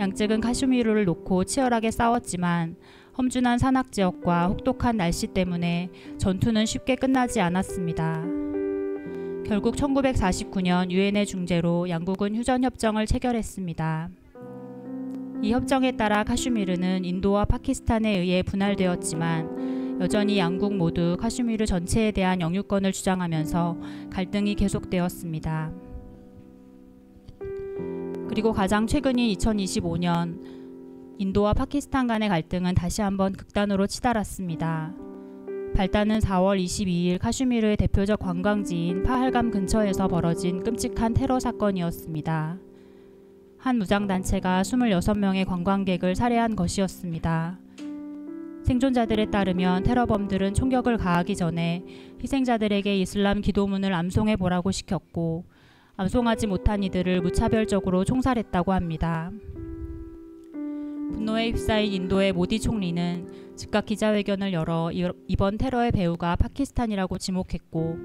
양측은 카슈미르를 놓고 치열하게 싸웠지만 험준한 산악지역과 혹독한 날씨 때문에 전투는 쉽게 끝나지 않았습니다. 결국 1949년 유엔의 중재로 양국은 휴전협정을 체결했습니다. 이 협정에 따라 카슈미르는 인도와 파키스탄에 의해 분할되었지만 여전히 양국 모두 카슈미르 전체에 대한 영유권을 주장하면서 갈등이 계속되었습니다. 그리고 가장 최근인 2025년 인도와 파키스탄 간의 갈등은 다시 한번 극단으로 치달았습니다. 발단은 4월 22일 카슈미르의 대표적 관광지인 파할감 근처에서 벌어진 끔찍한 테러 사건이었습니다. 한 무장단체가 26명의 관광객을 살해한 것이었습니다. 생존자들에 따르면 테러범들은 총격을 가하기 전에 희생자들에게 이슬람 기도문을 암송해 보라고 시켰고 암송하지 못한 이들을 무차별적으로 총살했다고 합니다. 분노에 휩싸인 인도의 모디 총리는 즉각 기자회견을 열어 이번 테러의 배후가 파키스탄이라고 지목했고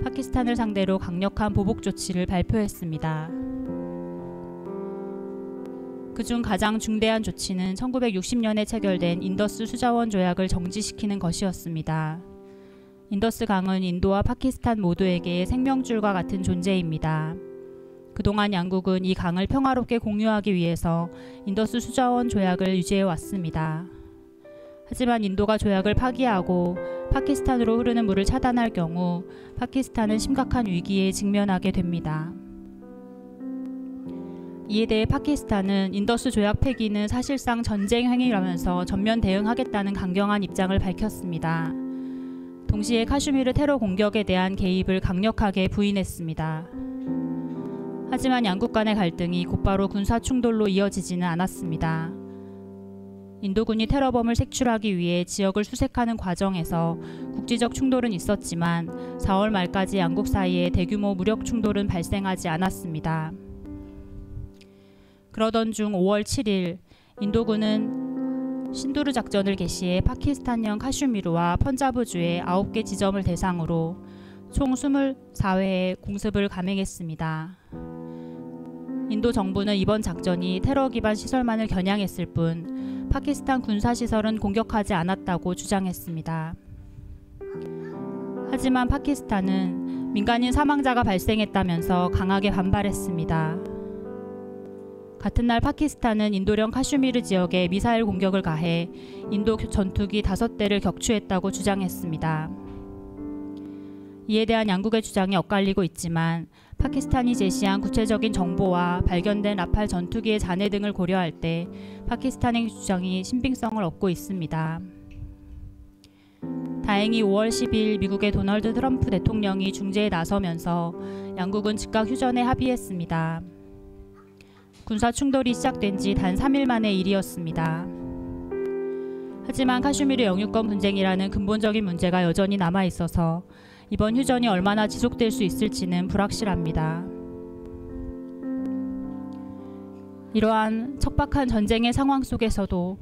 파키스탄을 상대로 강력한 보복 조치를 발표했습니다. 그중 가장 중대한 조치는 1960년에 체결된 인더스 수자원 조약을 정지시키는 것이었습니다. 인더스 강은 인도와 파키스탄 모두에게 생명줄과 같은 존재입니다. 그동안 양국은 이 강을 평화롭게 공유하기 위해서 인더스 수자원 조약을 유지해 왔습니다. 하지만 인도가 조약을 파기하고 파키스탄으로 흐르는 물을 차단할 경우 파키스탄은 심각한 위기에 직면하게 됩니다. 이에 대해 파키스탄은 인더스 조약 폐기는 사실상 전쟁 행위라면서 전면 대응하겠다는 강경한 입장을 밝혔습니다. 동시에 카슈미르 테러 공격에 대한 개입을 강력하게 부인했습니다. 하지만 양국 간의 갈등이 곧바로 군사 충돌로 이어지지는 않았습니다. 인도군이 테러범을 색출하기 위해 지역을 수색하는 과정에서 국지적 충돌은 있었지만 4월 말까지 양국 사이에 대규모 무력 충돌은 발생하지 않았습니다. 그러던 중 5월 7일 인도군은 신두르 작전을 개시해 파키스탄형 카슈미르와 펀자브주의 9개 지점을 대상으로 총 24회의 공습을 감행했습니다. 인도 정부는 이번 작전이 테러 기반 시설만을 겨냥했을 뿐 파키스탄 군사시설은 공격하지 않았다고 주장했습니다. 하지만 파키스탄은 민간인 사망자가 발생했다면서 강하게 반발했습니다. 같은 날 파키스탄은 인도령 카슈미르 지역에 미사일 공격을 가해 인도 전투기 5대를 격추했다고 주장했습니다. 이에 대한 양국의 주장이 엇갈리고 있지만 파키스탄이 제시한 구체적인 정보와 발견된 라팔 전투기의 잔해 등을 고려할 때 파키스탄의 주장이 신빙성을 얻고 있습니다. 다행히 5월 10일 미국의 도널드 트럼프 대통령이 중재에 나서면서 양국은 즉각 휴전에 합의했습니다. 군사 충돌이 시작된 지 단 3일 만의 일이었습니다. 하지만 카슈미르 영유권 분쟁이라는 근본적인 문제가 여전히 남아있어서 이번 휴전이 얼마나 지속될 수 있을지는 불확실합니다. 이러한 척박한 전쟁의 상황 속에서도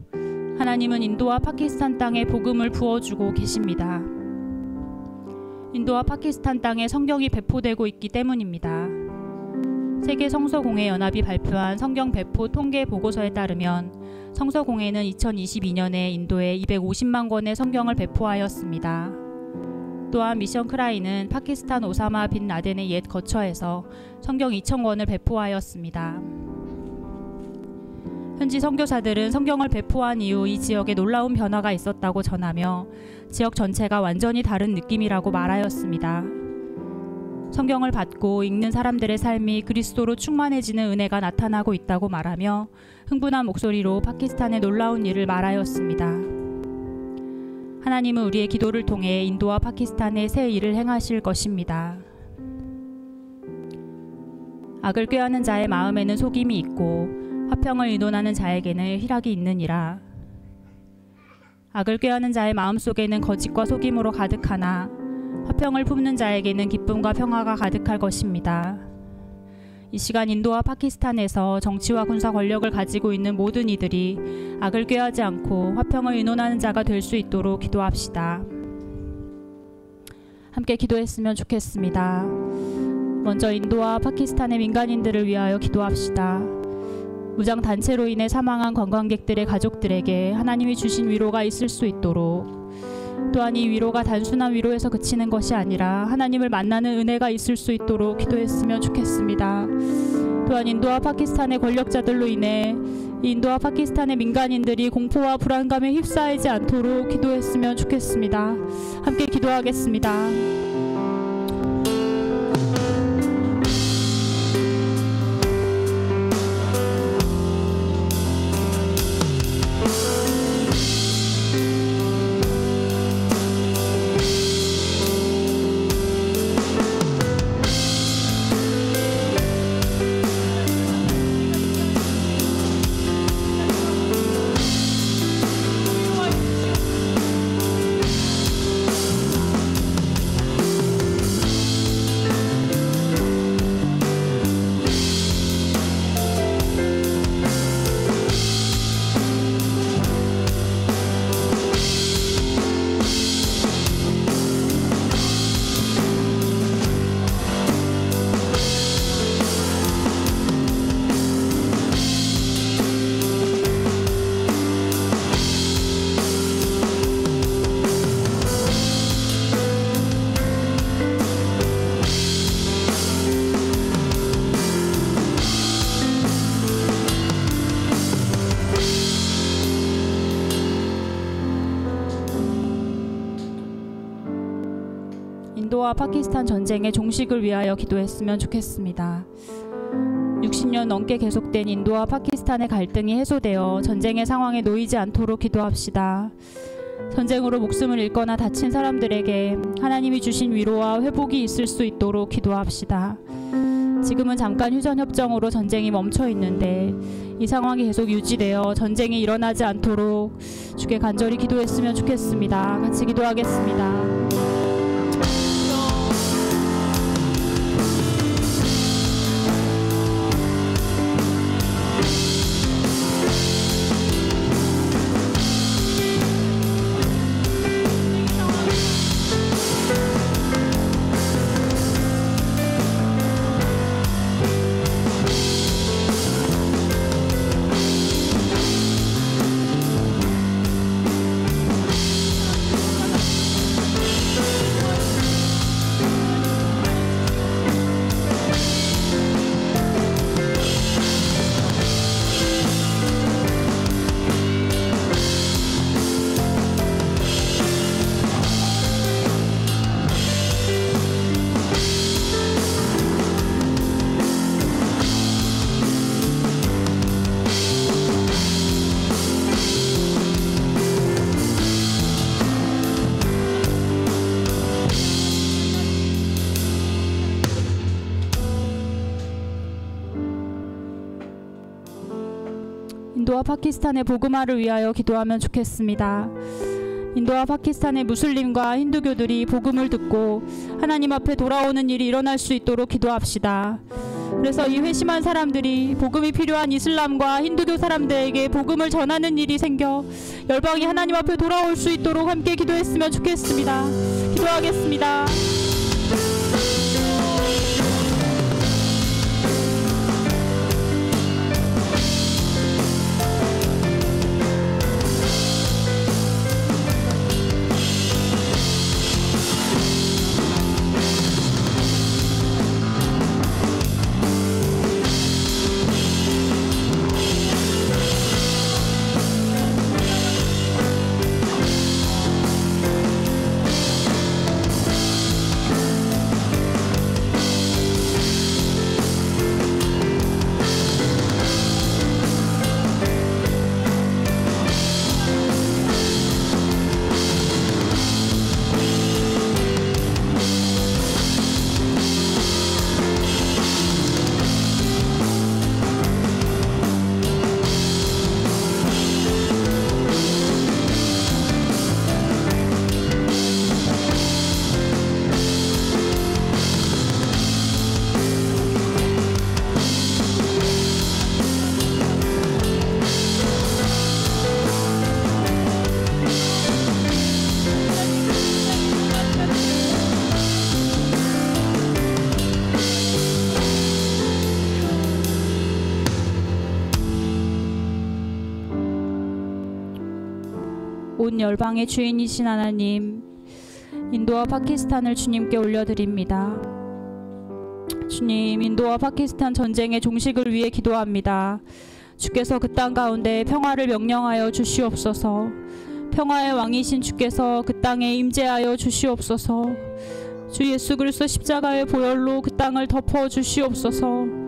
하나님은 인도와 파키스탄 땅에 복음을 부어주고 계십니다. 인도와 파키스탄 땅에 성경이 배포되고 있기 때문입니다. 세계성서공회연합이 발표한 성경 배포 통계 보고서에 따르면 성서공회는 2022년에 인도에 250만 권의 성경을 배포하였습니다. 또한 미션 크라이는 파키스탄 오사마 빈 라덴의 옛 거처에서 성경 2,000권을 배포하였습니다. 현지 선교사들은 성경을 배포한 이후 이 지역에 놀라운 변화가 있었다고 전하며 지역 전체가 완전히 다른 느낌이라고 말하였습니다. 성경을 받고 읽는 사람들의 삶이 그리스도로 충만해지는 은혜가 나타나고 있다고 말하며 흥분한 목소리로 파키스탄의 놀라운 일을 말하였습니다. 하나님은 우리의 기도를 통해 인도와 파키스탄에 새 일을 행하실 것입니다. 악을 꾀하는 자의 마음에는 속임이 있고 화평을 의논하는 자에게는 희락이 있느니라. 악을 꾀하는 자의 마음속에는 거짓과 속임으로 가득하나 화평을 품는 자에게는 기쁨과 평화가 가득할 것입니다. 이 시간 인도와 파키스탄에서 정치와 군사 권력을 가지고 있는 모든 이들이 악을 꾀하지 않고 화평을 의논하는 자가 될 수 있도록 기도합시다. 함께 기도했으면 좋겠습니다. 먼저 인도와 파키스탄의 민간인들을 위하여 기도합시다. 무장 단체로 인해 사망한 관광객들의 가족들에게 하나님이 주신 위로가 있을 수 있도록, 또한 이 위로가 단순한 위로에서 그치는 것이 아니라 하나님을 만나는 은혜가 있을 수 있도록 기도했으면 좋겠습니다. 또한 인도와 파키스탄의 권력자들로 인해 인도와 파키스탄의 민간인들이 공포와 불안감에 휩싸이지 않도록 기도했으면 좋겠습니다. 함께 기도하겠습니다. 인도와 파키스탄 전쟁의 종식을 위하여 기도했으면 좋겠습니다. 60년 넘게 계속된 인도와 파키스탄의 갈등이 해소되어 전쟁의 상황에 놓이지 않도록 기도합시다. 전쟁으로 목숨을 잃거나 다친 사람들에게 하나님이 주신 위로와 회복이 있을 수 있도록 기도합시다. 지금은 잠깐 휴전협정으로 전쟁이 멈춰 있는데 이 상황이 계속 유지되어 전쟁이 일어나지 않도록 주께 간절히 기도했으면 좋겠습니다. 같이 기도하겠습니다. 인도와 파키스탄의 복음화를 위하여 기도하면 좋겠습니다. 인도와 파키스탄의 무슬림과 힌두교들이 복음을 듣고 하나님 앞에 돌아오는 일이 일어날 수 있도록 기도합시다. 그래서 이 회심한 사람들이 복음이 필요한 이슬람과 힌두교 사람들에게 복음을 전하는 일이 생겨 열방이 하나님 앞에 돌아올 수 있도록 함께 기도했으면 좋겠습니다. 기도하겠습니다. 모든 열방의 주인이신 하나님, 인도와 파키스탄을 주님께 올려드립니다. 주님, 인도와 파키스탄 전쟁의 종식을 위해 기도합니다. 주께서 그 땅 가운데 평화를 명령하여 주시옵소서. 평화의 왕이신 주께서 그 땅에 임재하여 주시옵소서. 주 예수 그리스도 십자가의 보혈로 그 땅을 덮어 주시옵소서.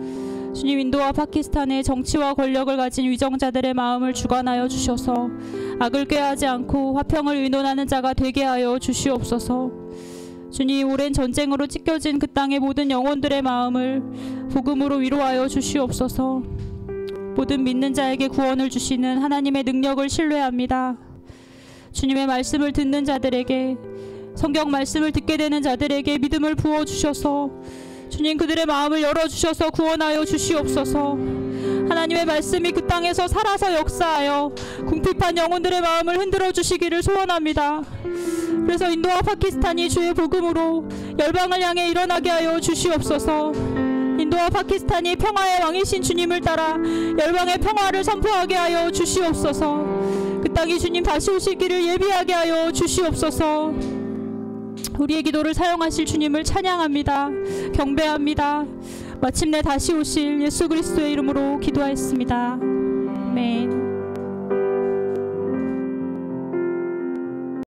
주님, 인도와 파키스탄의 정치와 권력을 가진 위정자들의 마음을 주관하여 주셔서 악을 꾀하지 않고 화평을 의논하는 자가 되게 하여 주시옵소서. 주님, 오랜 전쟁으로 찢겨진 그 땅의 모든 영혼들의 마음을 복음으로 위로하여 주시옵소서. 모든 믿는 자에게 구원을 주시는 하나님의 능력을 신뢰합니다. 주님의 말씀을 듣는 자들에게, 성경 말씀을 듣게 되는 자들에게 믿음을 부어주셔서 주님, 그들의 마음을 열어주셔서 구원하여 주시옵소서. 하나님의 말씀이 그 땅에서 살아서 역사하여 궁핍한 영혼들의 마음을 흔들어 주시기를 소원합니다. 그래서 인도와 파키스탄이 주의 복음으로 열방을 향해 일어나게 하여 주시옵소서. 인도와 파키스탄이 평화의 왕이신 주님을 따라 열방의 평화를 선포하게 하여 주시옵소서. 그 땅이 주님 다시 오실 길을 예비하게 하여 주시옵소서. 우리의 기도를 사용하실 주님을 찬양합니다. 경배합니다. 마침내 다시 오실 예수 그리스도의 이름으로 기도하였습니다. 아멘.